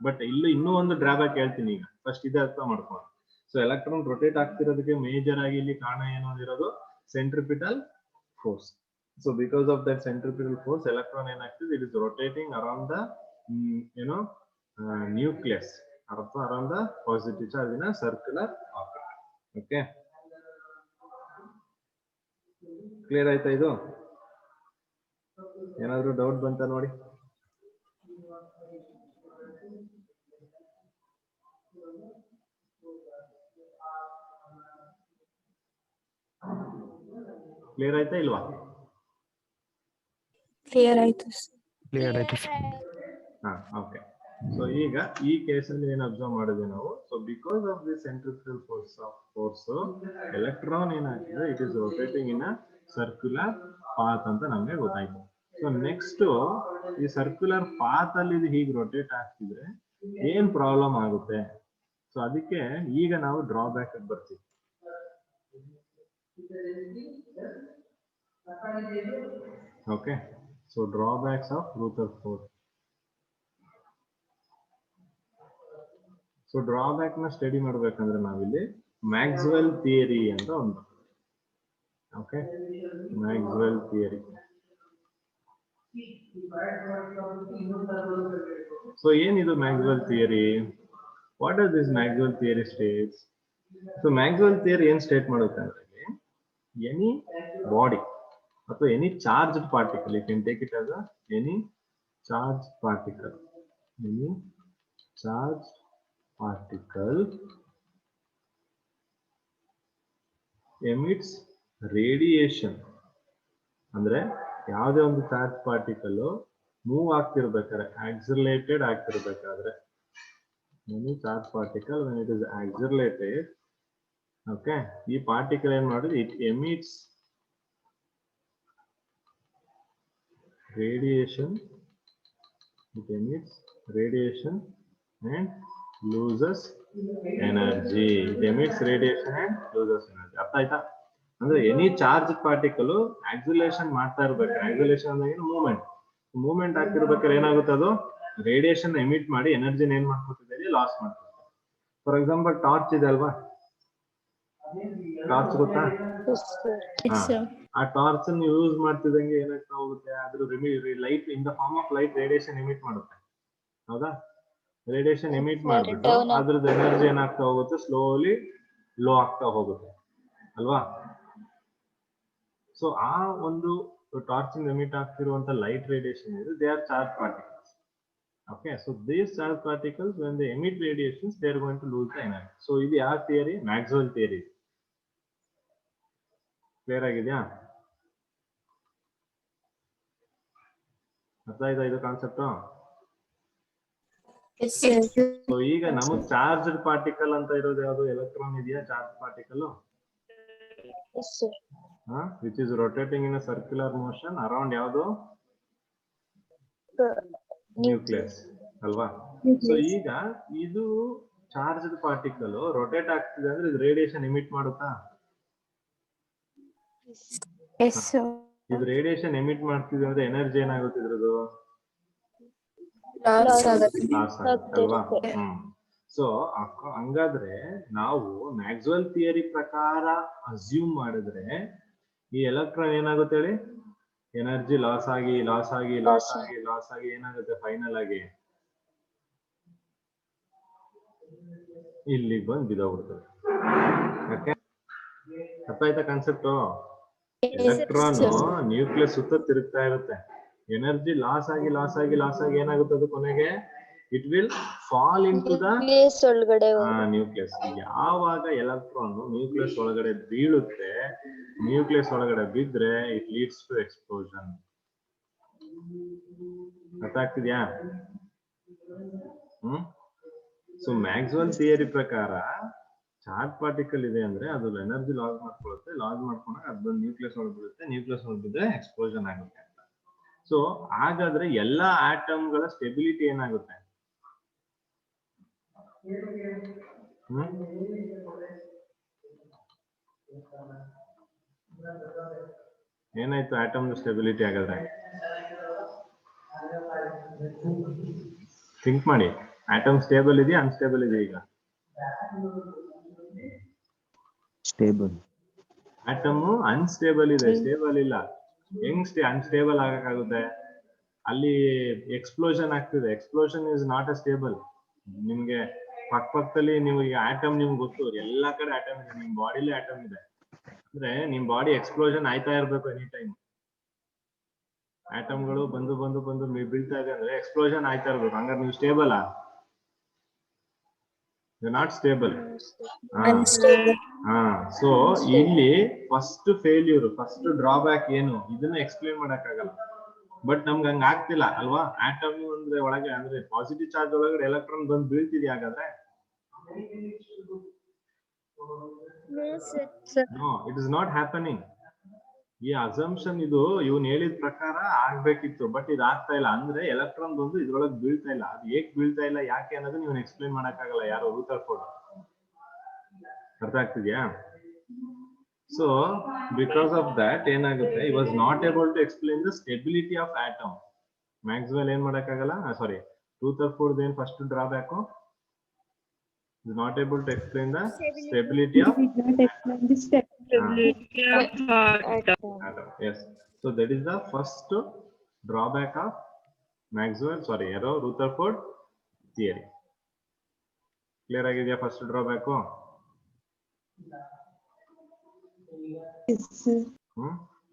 ಬಟ್ ಇನ್ನೂ ಒಂದು ಡ್ರಾಬ್ಯಾಕ್ ಹೇಳ್ತೀನಿ ಈಗ, ಫಸ್ಟ್ ಇದೆ ಅರ್ಥ ಮಾಡ್ಕೊಂಡು. ಸೊ ಎಲೆಕ್ಟ್ರಾನ್ ರೊಟೇಟ್ ಆಗ್ತಿರೋದಕ್ಕೆ ಮೇಜರ್ ಆಗಿ ಇಲ್ಲಿ ಕಾರಣ ಏನೋದಿರೋದು, centripetal force. So because of that centripetal force, electron ಏನಾಗ್ತಿದೆ, it is rotating around the nucleus around the positive charge in a circular orbit. Okay, clear ಆಯ್ತಾ ಇದು? ಏನಾದರೂ ಡೌಟ್ ಬಂತಾ ನೋಡಿ? ಕ್ಲಿಯರ್ ಆಯ್ತಾ ಇಲ್ವಾ? ಕ್ಲಿಯರ್ ಆಯ್ತು. ಹಾ, ಓಕೆ. ಸೊ ಈಗ ಈ ಕೇಸಲ್ಲಿ ಏನು ಅಬ್ಸರ್ವ್ ಮಾಡಿದ್ವಿ ನಾವು? So because of the centrifugal force electron ಏನಾಗಿದೆ, it is rotating in a circular path ಅಂತ ನಮ್ಗೆ ಗೊತ್ತಾಯ್ತು. ಸೊ ನೆಕ್ಸ್ಟ್ ಈ ಸರ್ಕ್ಯುಲರ್ ಪಾತ್ ಅಲ್ಲಿ ಇದು ಹೀಗೆ ರೊಟೇಟ್ ಆಗ್ತಿದ್ರೆ ಏನ್ ಪ್ರಾಬ್ಲಮ್ ಆಗುತ್ತೆ? ಸೊ ಅದಕ್ಕೆ ಈಗ ನಾವು ಡ್ರಾಬ್ಯಾಕ್ ಬರ್ತೀವಿ. Okay, so drawbacks of Rutherford. So drawback ನ ಸ್ಟಡಿ ಮಾಡ್ಬೇಕಂದ್ರೆ ನಾವಿಲ್ಲಿ ಮ್ಯಾಕ್ಸ್ವೆಲ್ ಥಿಯರಿ ಅಂತ ಒಂದು. Okay, Maxwell theory. ಸೊ ಏನಿದು Maxwell theory? What does this Maxwell theory states? So Maxwell theory ಏನ್ ಸ್ಟೇಟ್ ಮಾಡುತ್ತೆ ಅಂದ್ರೆ, ಎನಿ ಬಾಡಿ ಅಥವಾ any charged particle, you can take it as any charge particle, any charge particle emits radiation. ಅಂದ್ರೆ ಯಾವುದೇ ಒಂದು charge particle move ಆಗ್ತಿರ್ಬೇಕಾದ್ರೆ, accelerated ಆಗ್ತಿರ್ಬೇಕಾದ್ರೆ, any charge particle when it is accelerated, okay, ಈ particle ಏನ್ ಮಾಡುದು, it emits radiation, it emits radiation and loses energy. It emits radiation and loses energy. ಅರ್ಥ ಆಯ್ತಾ? ಅಂದ್ರೆ ಎನಿ ಚಾರ್ಜ್ ಪಾರ್ಟಿಕಲ್ ಆಕ್ಸಿಲರೇಷನ್ ಮಾಡ್ತಾ ಇರ್ಬೇಕು. ಆಕ್ಸಿಲರೇಷನ್ ಅಂದ್ರೆ ಏನು? ಮೂವ್ಮೆಂಟ್ ಆಗ್ತಿರ್ಬೇಕಾದ್ರೆ ಏನಾಗುತ್ತೆ, ಅದು ರೇಡಿಯೇಷನ್ ಎಮಿಟ್ ಮಾಡಿ ಎನರ್ಜಿನ ಏನ್ ಮಾಡ್ಕೊತಿದೆ, ಲಾಸ್ ಮಾಡ್ಕೊತಾರೆ. ಫಾರ್ ಎಕ್ಸಾಂಪಲ್ ಟಾರ್ಚ್ ಇದೆ ಅಲ್ವಾ? ಟಾರ್ಚ್ ಗೊತ್ತಾ? ಆ ಟಾರ್ಚ್ ಅನ್ನು ಯೂಸ್ ಮಾಡ್ತಿದಂಗೆ ಏನಾಗ್ತಾ ಹೋಗುತ್ತೆ, ಅದ್ರ light in the form of light radiation emit ಮಾಡುತ್ತೆ. ಹೌದಾ? ರೇಡಿಯೇಷನ್ ಎಮಿಟ್ ಮಾಡ್ಬಿಟ್ಟು ಅದ್ರದ್ದು ಎನರ್ಜಿ ಏನಾಗ್ತಾ ಹೋಗುತ್ತೆ, ಸ್ಲೋಲಿ ಲೋ ಆಗ್ತಾ ಹೋಗುತ್ತೆ ಅಲ್ವಾ? ಸೊ ಆ ಒಂದು ಟಾರ್ಚ್ ಎಮಿಟ್ ಆಗ್ತಿರುವಂತ ಲೈಟ್ ರೇಡಿಯೇಷನ್ ಇದೆ, they are charge particles. Okay, so these charge particles when they emit radiations, they are going to lose the energy. So ಇದು ಯಾವ ಥಿಯರಿ? Maxwell theory. ಕ್ಲಿಯರ್ ಆಗಿದೆಯಾ? ಅರ್ಥ ಆಯ್ತಾ ಇದು ಕಾನ್ಸೆಪ್ಟ್? ಸೊ ಈಗ ನಮಗ್ charged particle ಅಂತ ಇರೋದು ಯಾವುದು? ಎಲೆಕ್ಟ್ರಾನ್ ಇದೆಯಾ charge particle, which is rotating in a circular motion around ಯಾವುದು? ನ್ಯೂಕ್ಲಿಯಸ್ ಅಲ್ವಾ? ಸೊ ಈಗ ಇದು ಚಾರ್ಜ್ಡ್ ಪಾರ್ಟಿಕಲ್ ರೊಟೇಟ್ ಆಗ್ತಿದೆ ಅಂದ್ರೆ ಇದು ರೇಡಿಯೇಷನ್ ಎಮಿಟ್ ಮಾಡುತ್ತಾ? ಇದು ರೇಡಿಯೇಷನ್ ಎಮಿಟ್ ಮಾಡ್ತಿದೆ ಅಂದ್ರೆ ಎನರ್ಜಿ ಏನಾಗುತ್ತೆ ಇದ್ರದ್ದು? ಲಾಸ್ ಆಗುತ್ತೆ ಅಲ್ವಾ? ಸೊ ಹಂಗಾದ್ರೆ ನಾವು ಮ್ಯಾಕ್ಸ್ವೆಲ್ ಥಿಯರಿ ಪ್ರಕಾರ ಅಸ್ಯೂಮ್ ಮಾಡಿದ್ರೆ ಈ ಎಲೆಕ್ಟ್ರಾನ್ ಏನಾಗುತ್ತೆ ಹೇಳಿ? ಎನರ್ಜಿ ಲಾಸ್ ಆಗಿ ಏನಾಗುತ್ತೆ ಫೈನಲ್ ಆಗಿ ಇಲ್ಲಿಗೆ ಬಂದು ಬಿದ್ದೋಗ್ಬಿಡ್ತದೆ. ಓಕೆ, ಅರ್ಥ ಆಯ್ತಾ ಕಾನ್ಸೆಪ್ಟ್? ಎಲೆಕ್ಟ್ರಾನ್ ನ್ಯೂಕ್ಲಿಯಸ್ ಸುತ್ತ ತಿರುಗ್ತಾ ಇರುತ್ತೆ, ಎನರ್ಜಿ ಲಾಸ್ ಆಗಿ ಏನಾಗುತ್ತೆ ಅದು ಕೊನೆಗೆ it will fall into the nucleus. ಯಾವಾಗ ಎಲೆಕ್ಟ್ರಾನ್ ನ್ಯೂಕ್ಲಿಯಸ್ ಒಳಗಡೆ ಬೀಳುತ್ತೆ, ನ್ಯೂಕ್ಲಿಯಸ್ ಒಳಗಡೆ ಬಿದ್ರೆ ಇಟ್ ಲೀಡ್ಸ್ ಟು ಎಕ್ಸ್ಪ್ಲೋಷನ್. ಅರ್ಥ ಆಗ್ತಿದ್ಯಾ? ಸೊ ಮ್ಯಾಕ್ಸ್ವೆಲ್ ಥಿಯರಿ ಪ್ರಕಾರ ಚಾರ್ಜ್ ಪಾರ್ಟಿಕಲ್ ಇದೆ ಅಂದ್ರೆ ಅದು ಎನರ್ಜಿ ಲಾಸ್ ಮಾಡ್ಕೊಳ್ಳುತ್ತೆ, ಲಾಸ್ ಮಾಡ್ಕೊಂಡಾಗ ಅದು ಬಂದು ನ್ಯೂಕ್ಲಿಯಸ್ ಒಳಗೆ ಬೀಳುತ್ತೆ, ನ್ಯೂಕ್ಲಿಯಸ್ ಒಳಗೆ ಬಿದ್ರೆ ಎಕ್ಸ್ಪ್ಲೋಷನ್ ಆಗುತ್ತೆ. ಸೊ ಹಾಗಾದ್ರೆ ಎಲ್ಲಾ ಆಟಮ್ಗಳ ಸ್ಟೆಬಿಲಿಟಿ ಏನಾಗುತ್ತೆ? ಏನಾಯ್ತು ಆಟಮ್ ಸ್ಟೆಬಿಲಿಟಿ? ಹಾಗಾದ್ರೆ ಥಿಂಕ್ ಮಾಡಿ. ಆಟಮ್ ಸ್ಟೇಬಲ್ ಇದೆಯಾ ಅನ್ಸ್ಟೇಬಲ್ ಇದೆ? ಈಗ ಸ್ಟೇಬಲ್. ಆಟಮ್ ಅನ್ಸ್ಟೇಬಲ್ ಇದೆ, ಸ್ಟೇಬಲ್ ಇಲ್ಲ. ಹೆಂಗ್ ಅನ್ಸ್ಟೇಬಲ್ ಆಗಕ್ಕಾಗುತ್ತೆ? ಅಲ್ಲಿ ಎಕ್ಸ್ಪ್ಲೋಷನ್ ಆಗ್ತಿದೆ. Explosion is not a stable. ನಿಮ್ಗೆ ಪಕ್ಕದಲ್ಲಿ ನೀವು ಈಗ ಆಟಮ್ ನಿಮ್ಗೆ ಗೊತ್ತು, ಎಲ್ಲಾ ಕಡೆ ಆಟಮ್ ಇದೆ, ನಿಮ್ ಬಾಡಿಲಿ ಆಟಮ್ ಇದೆ ಅಂದ್ರೆ ನಿಮ್ ಬಾಡಿ ಎಕ್ಸ್ಪ್ಲೋಷನ್ ಆಯ್ತಾ ಇರ್ಬೇಕು ಎನಿ ಟೈಮ್. ಆಟಮ್ಗಳು ಬಂದು ಬಂದು ಬಂದು ಬೀಳ್ತಾ ಇದೆ ಅಂದ್ರೆ ಎಕ್ಸ್ಪ್ಲೋಷನ್ ಆಯ್ತಾ ಇರ್ಬೇಕು. ಹಂಗಾರೆ ನೀವು ಸ್ಟೇಬಲ್ ನಾಟ್ ಸ್ಟೇಬಲ್. ಸೊ ಇಲ್ಲಿ ಫಸ್ಟ್ ಫೇಲ್ಯೂರ್, ಫಸ್ಟ್ ಡ್ರಾಬ್ಯಾಕ್ ಏನು, ಇದನ್ನ ಎಕ್ಸ್ಪ್ಲೇನ್ ಮಾಡಕ್ಕಾಗಲ್ಲ. ಬಟ್ ನಮ್ಗೆ ಹಂಗ ಆಗ್ತಿಲ್ಲ ಅಲ್ವಾ? ಆಟಮ್ ಅಂದ್ರೆ ಒಳಗೆ ಅಂದ್ರೆ ಪಾಸಿಟಿವ್ ಚಾರ್ಜ್ ಒಳಗಡೆ ಎಲೆಕ್ಟ್ರಾನ್ ಬಂದು ಬೀಳ್ತಿದ್ಯಾ ಹಾಗಾದ್ರೆ? No, it is not happening. ಈ ಅಸಂಪ್ಷನ್ ಇದು ಇವನ್ ಹೇಳಿದ ಪ್ರಕಾರ ಆಗ್ಬೇಕಿತ್ತು, ಬಟ್ ಇದು ಆಗ್ತಾ ಇಲ್ಲ. ಅಂದ್ರೆ ಎಲೆಕ್ಟ್ರಾನ್ ಬಂದು ಇದ್ರೊಳಗೆ ಬೀಳ್ತಾ ಇಲ್ಲ. ಅದು ಏಕ್ ಬೀಳ್ತಾ ಇಲ್ಲ, ಯಾಕೆ ಅನ್ನೋದು ನೀವು ಎಕ್ಸ್ಪ್ಲೇನ್ ಮಾಡಕ್ಕಾಗಲ್ಲ. ಯಾರು ರೂಥರ್ಫೋರ್ಡ್. ಅರ್ಥ ಆಗ್ತಿದ್ಯಾ? ಸೊ ಬಿಕಾಸ್ ಆಫ್ ದಟ್ ಏನಾಗುತ್ತೆ, he was not able to explain the stability of atom. Maxwell ಏನ್ ಮಾಡಕ್ಕಾಗಲ್ಲ, ಸಾರಿ ರೂಥರ್ಫೋರ್ಡ್ ಏನ್ first drawback, is not able to explain the stability of atom. Yes, so that is the first drawback of Rutherford theory. Clear ಆಗಿದೆಯಾ first drawback?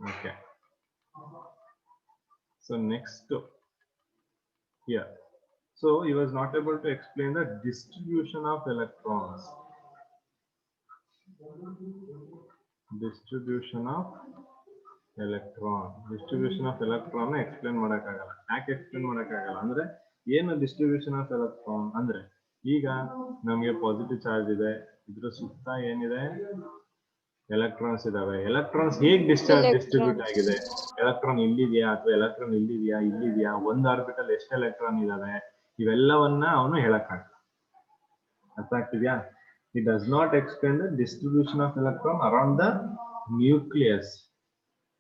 Okay. So next here. So he was not able to explain the distribution of electrons. Distribution of electron explain ಮಾಡಕ್ಕಾಗಲ್ಲ. ಯಾಕೆ explain ಮಾಡಕ್ಕಾಗಲ್ಲ ಅಂದ್ರೆ ಏನು distribution of electron ಅಂದ್ರೆ, ಈಗ ನಮಗೆ positive charge ಇದೆ, ಇದ್ರ ಸುತ್ತ ಏನಿದೆ ಎಲೆಕ್ಟ್ರಾನ್ಸ್ ಇದಾವೆ. ಎಲೆಕ್ಟ್ರಾನ್ಸ್ ಹೇಗ್ ಡಿಸ್ಟ್ರಿಬ್ಯೂಟ್ ಆಗಿದೆ, ಎಲೆಕ್ಟ್ರಾನ್ ಇಲ್ಲಿದೆಯಾ ಅಥವಾ ಎಲೆಕ್ಟ್ರಾನ್ ಇಲ್ಲಿದೆಯಾ, ಒಂದು ಆರ್ಬಿಟಲ್ ಎಷ್ಟು ಎಲೆಕ್ಟ್ರಾನ್ ಇದಾವೆ, ಇವೆಲ್ಲವನ್ನ ಅವನು ಹೇಳಕ್ಕಾಗಲ್ಲ. ಅರ್ಥ ಆಗ್ತಿದ್ಯಾ? He does not explain the distribution of electron around the nucleus.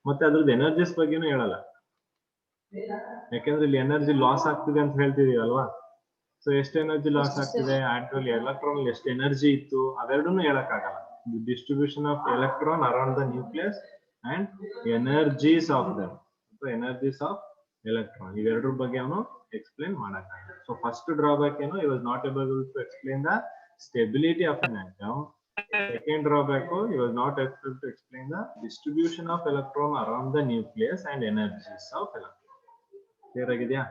ಮತ್ತೆ ಅದ್ರದ್ದು ಎನರ್ಜಿಸ್ ಬಗ್ಗೆನೂ ಹೇಳಲ್ಲ. ಯಾಕೆಂದ್ರೆ ಇಲ್ಲಿ ಎನರ್ಜಿ ಲಾಸ್ ಆಗ್ತಿದೆ ಅಂತ ಹೇಳ್ತಿದೀವಿ ಅಲ್ವಾ? ಸೊ ಎಷ್ಟು ಎನರ್ಜಿ ಲಾಸ್ ಆಗ್ತಿದೆ, ಆಕ್ಚುಲಿ ಎಲೆಕ್ಟ್ರಾನ್ ಎಷ್ಟು ಎನರ್ಜಿ ಇತ್ತು, ಅವೆರಡನ್ನೂ ಹೇಳಕ್ಕಾಗಲ್ಲ. The distribution of electron around the nucleus and energies of them. So energies of electron, ಇವೆರಡರ ಬಗ್ಗೆ ಅವನು ಎಕ್ಸ್ಪ್ಲೇನ್ ಮಾಡಕ್ಕಾಗಲ್ಲ. ಸೊ ಫಸ್ಟ್ ಡ್ರಾಬ್ಯಾಕ್ ಏನು, he was not able to explain the stability of an atom. Second drawback, he was not able to explain the distribution of electron around the nucleus and energies of electron. Clear ಆಗಿದೆಯಾ?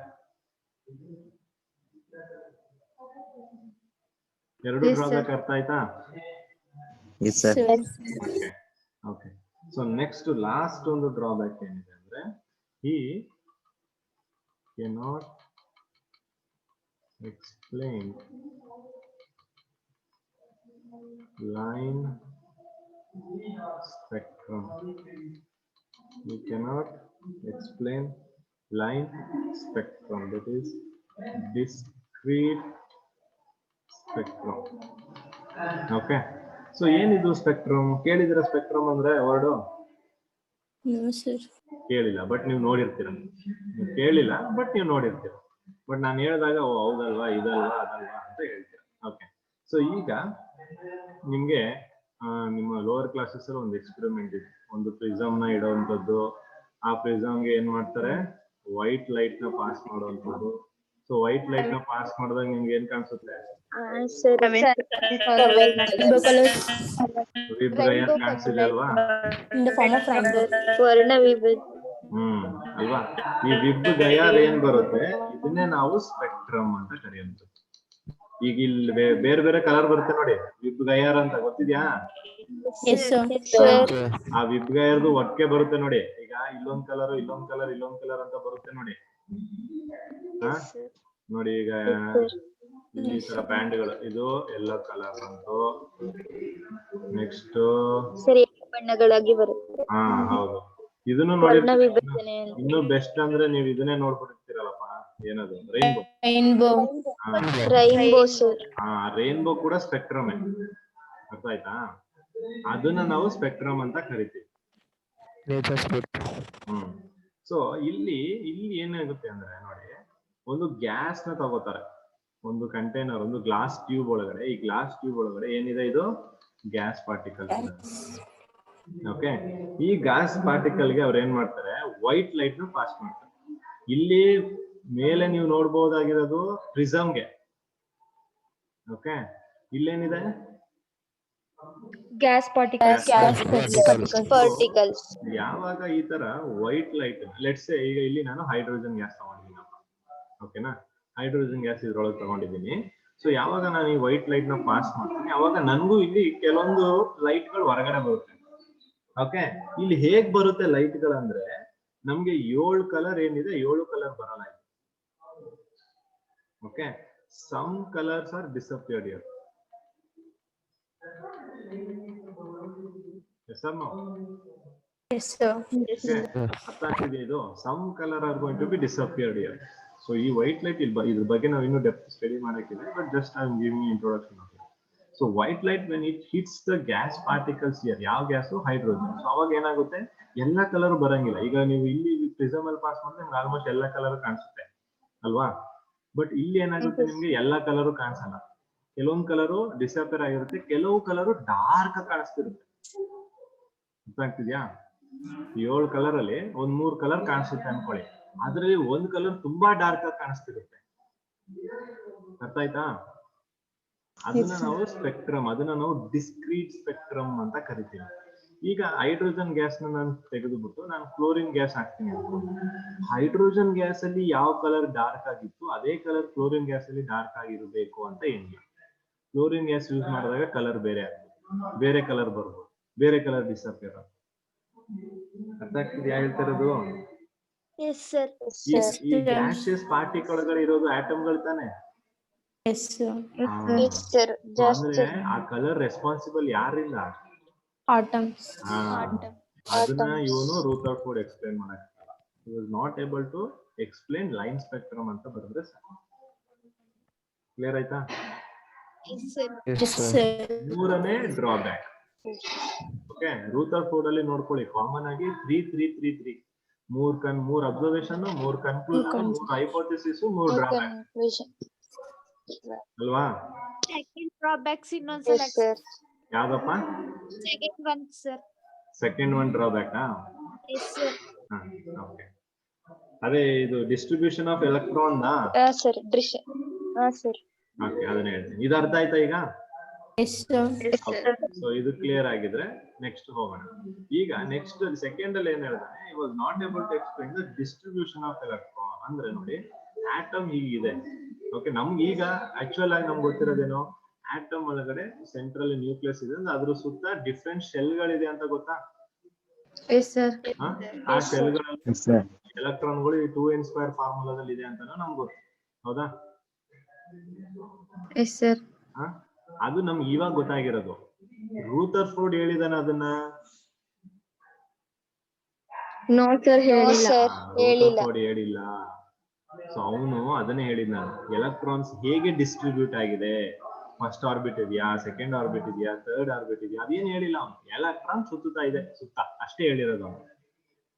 ಎರಡು drawback ಅರ್ಥ ಆಯ್ತಾ? Yes, sir. Okay. So next to last ಒಂದು drawback ಏನಿದೆ ಅಂದ್ರೆ, he cannot explain line spectrum. You cannot explain line spectrum, that is discrete spectrum. Okay. So ಏನಿದು spectrum? ಕೇಳಿದಿರ spectrum ಅಂದ್ರೆ word? ಕೇಳಿಲ್ಲ, ಬಟ್ ನೀವು ನೋಡಿರ್ತೀರ. ನೀವು ಕೇಳಿಲ್ಲ, ಬಟ್ ನೀವು ನೋಡಿರ್ತೀರ. ಬಟ್ ನಾನು ಹೇಳಿದಾಗ ಹೌದಲ್ವಾ, ಇದಲ್ವಾ, ಅದಲ್ವಾ ಅಂತ ಹೇಳ್ತೀರ. ಓಕೆ. ಸೊ ಈಗ ನಿಮ್ಗೆ ನಿಮ್ಮ ಲೋವರ್ ಕ್ಲಾಸಸ್ ಅಲ್ಲಿ ಒಂದು ಎಕ್ಸ್ಪೆರಿಮೆಂಟ್ ಇದೆ. ಒಂದು ಪ್ರಿಸಮ್ ನ ಇಡುವಂತದ್ದು. ಆ ಪ್ರಿಸಮ್ಗೆ ಏನ್ ಮಾಡ್ತಾರೆ, ವೈಟ್ ಲೈಟ್ ನ ಪಾಸ್ ಮಾಡುವಂತದ್ದು. ಸೊ ವೈಟ್ ಲೈಟ್ ನ ಪಾಸ್ ಮಾಡಿದಾಗ ನಿಮ್ಗೆ ಏನ್ ಕಾಣಿಸುತ್ತೆ? ವಿಬ್ರಯರ್ ಕಾಣಿಸಿದೆ ಅಲ್ವಾ? ಅಲ್ವಾ? ಈ ವಿಬ್ ಗಯಾರ್ ಏನ್ ಬರುತ್ತೆ, ಇದನ್ನೇ ನಾವು ಸ್ಪೆಕ್ಟ್ರಮ್ ಅಂತ ಕರೆಯುವಂಥದ್ದು. ಈಗ ಇಲ್ಲಿ ಬೇರೆ ಬೇರೆ ಕಲರ್ ಬರುತ್ತೆ ನೋಡಿ, ವಿಬ್ ಗಯಾರ್ ಅಂತ ಗೊತ್ತಿದ್ಯಾ? ಆ ವಿಬ್ ಗಯಾರ್ದು ಒಟ್ಟಿಗೆ ಬರುತ್ತೆ ನೋಡಿ. ಈಗ ಇಲ್ಲೊಂದ್ ಕಲರ್, ಇಲ್ಲೊಂದ್ ಕಲರ್, ಇಲ್ಲೊಂದ್ ಕಲರ್ ಅಂತ ಬರುತ್ತೆ ನೋಡಿ. ನೋಡಿ ಈಗ ಈ ತರ ಬ್ಯಾಂಡ್ಗಳು, ಇದು ಎಲ್ಲೋ ಕಲರ್ ಅಂತು, ನೆಕ್ಸ್ಟ್ ಬಣ್ಣಗಳಾಗಿ ಬರುತ್ತೆ. ಹಾ ಹೌದು. ಇದನ್ನು ನೋಡಿ. ಇನ್ನು ಬೆಸ್ಟ್ ಅಂದ್ರೆ ನೀವು ಇದನ್ನೇ ನೋಡ್ಬಿಟ್ಟಿರ್ತೀರಲ್ಲಪ್ಪ, ಏನದು ರೈನ್ಬೋ. ರೈನ್ಬೋ ಕೂಡ ಸ್ಪೆಕ್ಟ್ರಮ್. ಅರ್ಥ ಆಯ್ತಾ? ಅದನ್ನ ನಾವು ಸ್ಪೆಕ್ಟ್ರಮ್ ಅಂತ ಕರಿತೀವಿ. ಸೊ ಇಲ್ಲಿ ಏನಾಗುತ್ತೆ ಅಂದ್ರೆ ನೋಡಿ, ಒಂದು ಗ್ಯಾಸ್ ನ ತಗೋತಾರೆ, ಒಂದು ಕಂಟೈನರ್, ಒಂದು ಗ್ಲಾಸ್ ಟ್ಯೂಬ್ ಒಳಗಡೆ. ಈ ಗ್ಲಾಸ್ ಟ್ಯೂಬ್ ಒಳಗಡೆ ಏನಿದೆ, ಇದು ಗ್ಯಾಸ್ ಪಾರ್ಟಿಕಲ್. ಓಕೆ. ಈ ಗ್ಯಾಸ್ ಪಾರ್ಟಿಕಲ್ ಗೆ ಅವ್ರು ಏನ್ ಮಾಡ್ತಾರೆ, ವೈಟ್ ಲೈಟ್ ನ ಪಾಸ್ ಮಾಡ್ತಾರೆ. ಇಲ್ಲಿ ಮೇಲೆ ನೀವು ನೋಡ್ಬೋದಾಗಿರೋದು ಪ್ರಿಸಮ್ಗೆ. ಓಕೆ, ಇಲ್ಲೇನಿದೆ? Gas particles. ಪಾರ್ಟಿಕಲ್ಸ್. ಯಾವಾಗ ಈ ತರ ವೈಟ್ ಲೈಟ್, ಲೆಟ್ಸ್ ಈಗ ಇಲ್ಲಿ ನಾನು ಹೈಡ್ರೋಜನ್ ಗ್ಯಾಸ್ ತಗೊಂಡಿದ್ದೀನಿ, ಓಕೆನಾ? ಹೈಡ್ರೋಜನ್ ಗ್ಯಾಸ್ ಇದ್ರೊಳಗೆ ತಗೊಂಡಿದ್ದೀನಿ. ಸೊ ಯಾವಾಗ ನಾನು ಈ ವೈಟ್ ಲೈಟ್ ನ ಪಾಸ್ ಮಾಡ್ತೀನಿ, ಅವಾಗ ನನಗೂ ಇಲ್ಲಿ ಕೆಲವೊಂದು ಲೈಟ್ ಗಳು ಹೊರಗಡೆ ಬರುತ್ತೆ. ಓಕೆ, ಇಲ್ಲಿ ಹೇಗ್ ಬರುತ್ತೆ ಲೈಟ್ ಗಳಂದ್ರೆ, ನಮ್ಗೆ 7 ಕಲರ್ ಏನಿದೆ 7 ಕಲರ್ ಬರಲ್ಲ. Okay, some colours are disappeared here. Yes or no? Yes, sir. Okay. ಅರ್ಥ ಆಗ್ತಿದೆ ಇದು? Some color are going to be disappeared here. So ಈ white light ಇದ್ರ ಬಗ್ಗೆ ನಾವು ಇನ್ನೂ ಡೆಪ್ತ್ ಸ್ಟಡಿ ಮಾಡಕ್ಕಿದೆ, but just I am giving you introduction of it. So white light when it hits the gas particles here, ಯಾವ gas? Hydrogen. So ಅವಾಗ ಏನಾಗುತ್ತೆ, ಎಲ್ಲಾ ಕಲರ್ ಬರಂಗಿಲ್ಲ. ಈಗ ನೀವು ಇಲ್ಲಿ ಪ್ರಿಸಮ್ ಅಲ್ಲಿ ಪಾಸ್ ಮಾಡಿದ್ರೆ ನಿಮ್ಗೆ ಆಲ್ಮೋಸ್ಟ್ ಎಲ್ಲಾ ಕಲರ್ ಕಾಣಿಸುತ್ತೆ ಅಲ್ವಾ? ಬಟ್ ಇಲ್ಲಿ ಏನಾಗುತ್ತೆ, ನಿಮ್ಗೆ ಎಲ್ಲಾ ಕಲರು ಕಾಣಿಸಲ್ಲ. ಕೆಲವೊಂದು ಕಲರು ಡಿಸಪಿಯರ್ ಆಗಿರುತ್ತೆ, ಕೆಲವು ಕಲರು ಡಾರ್ಕ್ ಕಾಣಿಸ್ತಿರುತ್ತೆ. ಅರ್ಥ ಆಗ್ತಿದ್ಯಾ? 7 ಕಲರ್ ಅಲ್ಲಿ ಒಂದ್ 3 ಕಲರ್ ಕಾಣಿಸುತ್ತೆ ಅನ್ಕೊಳ್ಳಿ, ಅದ್ರಲ್ಲಿ ಒಂದ್ ಕಲರ್ ತುಂಬಾ ಡಾರ್ಕ್ ಆಗಿ ಕಾಣಿಸ್ತಿರುತ್ತೆ. ಅರ್ಥ ಆಯ್ತಾ? ಅದನ್ನ ನಾವು ಸ್ಪೆಕ್ಟ್ರಮ್, ಅದನ್ನ ನಾವು ಡಿಸ್ಕ್ರೀಟ್ ಸ್ಪೆಕ್ಟ್ರಮ್ ಅಂತ ಕರಿತೀವಿ. ಈಗ ಹೈಡ್ರೋಜನ್ ಗ್ಯಾಸ್ ನ ನಾನು ತೆಗೆದುಬಿಟ್ಟು ನಾನು ಕ್ಲೋರಿನ್ ಗ್ಯಾಸ್ ಹಾಕ್ತೀನಿ ಅನ್ಕೊಂಡು, ಹೈಡ್ರೋಜನ್ ಗ್ಯಾಸ್ ಅಲ್ಲಿ ಯಾವ ಕಲರ್ ಡಾರ್ಕ್ ಆಗಿತ್ತು ಅದೇ ಕಲರ್ ಕ್ಲೋರಿನ್ ಗ್ಯಾಸ್ ಅಲ್ಲಿ ಡಾರ್ಕ್ ಆಗಿರ್ಬೇಕು ಅಂತ ಏನಿಲ್ಲ. ಕ್ಲೋರಿನ್ ಗ್ಯಾಸ್ ಯೂಸ್ ಮಾಡಿದಾಗ ಕಲರ್ ಬೇರೆ ಆಗ್ತದೆ, ಬೇರೆ ಕಲರ್ ಬರ್ಬೋದು, ಬೇರೆ ಕಲರ್ ಡಿಸಪಿಯರ್. ಅರ್ಥ ಆಗ್ತಿದ್ಯಾ ಹೇಳ್ತಾ ಇರೋದು? Yes, sir. ಈ ಗ್ಯಾಸಿಯಸ್ ಪಾರ್ಟಿಕಲ್ ಒಳಗಡೆ ಇರೋದು ಆಟಮ್ಗಳು ತಾನೆ? Yes, sir. Yes, sir. Just ಅಂದ್ರೆ ಆ ಕಲರ್ ರೆಸ್ಪಾನ್ಸಿಬಲ್ ಯಾರಿಂದ? Atoms. ಅದನ್ನ ಇವನು ರೂಥರ್ಫೋರ್ಡ್ ಎಕ್ಸ್ಪ್ಲೇನ್ ಮಾಡಕ್ಕಾಗಲ್ಲ. He was not able to explain line spectrum ಅಂತ ಬರೆದ್ರೆ ಸಾಕು. ಕ್ಲಿಯರ್ ಆಯ್ತಾ? yes, sir. ಮೂರನೇ ಡ್ರಾಬ್ಯಾಕ್. ಓಕೆ, ರೂಥರ್ಫೋರ್ಡ್ ಅಲ್ಲಿ ನೋಡ್ಕೊಳ್ಳಿ, ಕಾಮನ್ ಆಗಿ 3 ಮೂರ್ observation, 3 conclusion, 3 hypothesis, 3 drawback Conclusion. ಅಲ್ವಾ? Second drawbacks ಇನ್ನೊಂದ್ಸಲ Yes, sir. ಯಾವ್ದಪ್ಪ? second one sir. Second one drawback. Yes sir. Okay, ಅದೇ ಇದು ಡಿಸ್ಟ್ರಿಬ್ಯೂಷನ್ ಆಫ್ ಎಲೆಕ್ಟ್ರಾನ್ ನಾ? Sir. Sir. ಓಕೆ, ಅದನ್ನ ಹೇಳ್ತೀನಿ. ಇದು ಅರ್ಥ ಆಯ್ತಾ ಈಗ? Yes, sir. ಸೊ ಇದು ಕ್ಲಿಯರ್ ಆಗಿದ್ರೆ ನೆಕ್ಸ್ಟ್ ಹೋಗೋಣ. ಈಗ ನೆಕ್ಸ್ಟ್ ಸೆಕೆಂಡ್ ಅಲ್ಲಿ ಏನ್ ಹೇಳ್ತಾನೆ, he was not able to explain the distribution of electron. ಅಂದ್ರೆ ನೋಡಿ, ಆಟಮ್ ಹೀಗಿದೆ. ಓಕೆ, ನಮ್ಗೆ ಈಗ ಆಕ್ಚುಯಲ್ ಆಗಿ ನಮ್ಗೆ ಗೊತ್ತಿರೋದೇನೋ, ಆಟಮ್ ಒಳಗಡೆ ಸೆಂಟ್ರಲ್ ನ್ಯೂಕ್ಲಿಯಸ್ ಇದೆ, ಅದ್ರ ಸುತ್ತ ಡಿಫ್ರೆಂಟ್ ಶೆಲ್ ಗಳಿದೆ ಅಂತ ಗೊತ್ತಾ? Yes, sir. ಆ ಶೆಲ್ ಗಳಲ್ಲಿ ಎಲೆಕ್ಟ್ರಾನ್ಗಳು 2n² ಫಾರ್ಮುಲಾದಲ್ಲಿ ಇದೆ ಅಂತ ನಮ್ಗೆ ಗೊತ್ತು, ಹೌದಾ? Yes, sir. ಅದು ನಮ್ಗೆ ಇವಾಗ ಗೊತ್ತಾಗಿರೋದು. ರೂಥರ್ಫೋರ್ಡ್ ಹೇಳಿದಾನ ಅದನ್ನ? No, sir. ಹೇಳಿಲ್ಲ. ರೂಥರ್ಫೋರ್ಡ್ ಹೇಳಿಲ್ಲ. ಸೊ ಅವನು ಅದನ್ನೇ ಹೇಳಿದ್ ನಾನು, ಎಲೆಕ್ಟ್ರಾನ್ಸ್ ಹೇಗೆ ಡಿಸ್ಟ್ರಿಬ್ಯೂಟ್ ಆಗಿದೆ, ಫಸ್ಟ್ ಆರ್ಬಿಟ್ ಇದೆಯಾ, ಸೆಕೆಂಡ್ ಆರ್ಬಿಟ್ ಇದೆಯಾ, ಥರ್ಡ್ ಆರ್ಬಿಟ್ ಇದೆಯಾ, ಅದೇನು ಹೇಳಿಲ್ಲ ಅವನು. ಎಲೆಕ್ಟ್ರಾನ್ ಸುತ್ತುತ್ತಾ ಇದೆ, ಸುತ್ತ ಅಷ್ಟೇ ಹೇಳಿರೋದು ಅವನು.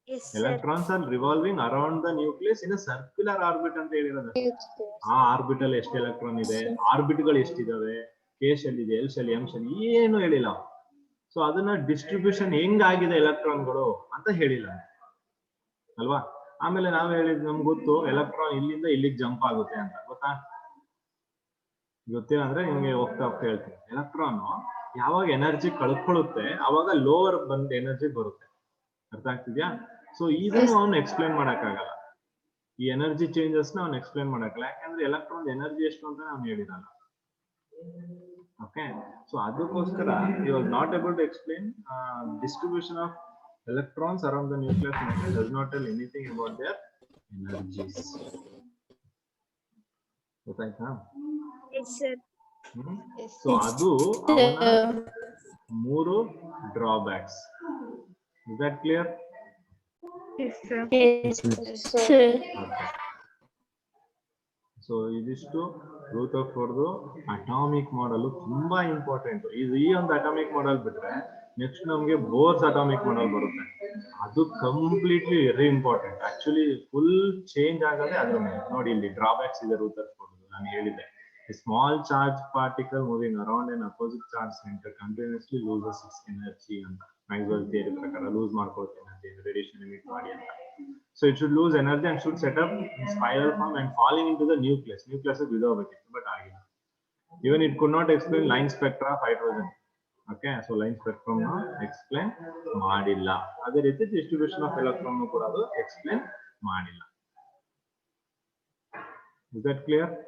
Yes sir. Electrons R revolving around the nucleus in circular orbit ಅಂತ ಹೇಳಿರೋದು. ಆ ಆರ್ಬಿಟ್ ಅಲ್ಲಿ ಎಷ್ಟು ಎಲೆಕ್ಟ್ರಾನ್ ಇದೆ, ಆರ್ಬಿಟ್ ಗಳು ಎಷ್ಟಿದಾವೆ, ಕೆ ಶೆಲ್ ಇದೆ, ಎಲ್ ಶೆಲ್, ಎಂ ಶೆಲ್, ಏನು ಹೇಳಿಲ್ಲ ಅವನು. ಸೊ ಅದನ್ನ ಡಿಸ್ಟ್ರಿಬ್ಯೂಷನ್ ಹೆಂಗಾಗಿದೆ ಎಲೆಕ್ಟ್ರಾನ್ಗಳು ಅಂತ ಹೇಳಿಲ್ಲ ಅಲ್ವಾ? ಆಮೇಲೆ ನಾವ್ ಹೇಳಿದ್ ನಮ್ಗೆ ಗೊತ್ತು, ಎಲೆಕ್ಟ್ರಾನ್ ಇಲ್ಲಿಂದ ಇಲ್ಲಿಗೆ ಜಂಪ್ ಆಗುತ್ತೆ ಅಂತ. ಗೊತ್ತಾ? ಗೊತ್ತಿಲ್ಲ ಅಂದ್ರೆ ನಿಮ್ಗೆ ಹೋಗ್ತಾ ಹೇಳ್ತೀನಿ. ಎಲೆಕ್ಟ್ರಾನ್ ಯಾವಾಗ ಎನರ್ಜಿ ಕಳ್ಕೊಳ್ಳುತ್ತೆ ಅವಾಗ ಲೋವರ್ ಬಂದ್ ಎನರ್ಜಿ ಬರುತ್ತೆ. ಅರ್ಥ ಆಗ್ತಿದ್ಯಾ? ಸೊ ಇದನ್ನು ಅವ್ನು ಎಕ್ಸ್ಪ್ಲೇನ್ ಮಾಡಕ್ಕಾಗಲ್ಲ, ಈ ಎನರ್ಜಿ ಚೇಂಜಸ್ ನ ಅವ್ನು ಎಕ್ಸ್ಪ್ಲೇನ್ ಮಾಡಕ್ಕಲ್ಲ. ಯಾಕಂದ್ರೆ ಎಲೆಕ್ಟ್ರಾನ್ ಎನರ್ಜಿ ಎಷ್ಟು ಅಂತ ಅವ್ನು ಹೇಳಿರಲ್ಲ. ಓಕೆ, ಸೊ ಅದಕ್ಕೋಸ್ಕರ he was not able to explain distribution of electrons around the nucleus and does not tell anything about their energies. ಗೊತ್ತಾಯ್ತಾ? Yes sir. ಸೊ ಅದು ಅವನ 3 drawbacks. Is that clear? Yes, sir. Yes, sir. Okay. So ಇದಿಷ್ಟು ರೂಥರ್ಫೋರ್ಡ್ atomic model ತುಂಬಾ important. ಈ ಒಂದು atomic model ಬಿಟ್ರೆ next ನಮ್ಗೆ Bohr's atomic model ಬರುತ್ತೆ, ಅದು completely very important. Actually full change ಆಗೋದೇ ಅದ್ರ ಮೇಲೆ. ನೋಡಿ ಇಲ್ಲಿ ಡ್ರಾಬ್ಯಾಕ್ಸ್ ಇದೆ ರೂಥರ್ಫೋರ್ಡ್, ನಾನು ಹೇಳಿದ್ದೆ. Small charge particle moving around an opposite charge center continuously loses its energy ಅಂತ ಮ್ಯಾಕ್ಸ್ವೆಲ್ ಥಿಯರಿ ಪ್ರಕಾರ ಲೂಸ್ ಮಾಡ್ಕೊಳುತ್ತೆ ಎನರ್ಜಿ ರೇಡಿಯೇಷನ್ ಎಮಿಟ್ ಮಾಡಿ ಅಂತ. So it should lose energy and should set up in spiral form and falling into the nucleus. Nucleus is but even it could not explain line spectra of hydrogen. Okay, so line spectrum explain Madilla. Other is the distribution of electron explain Madilla. Is that clear?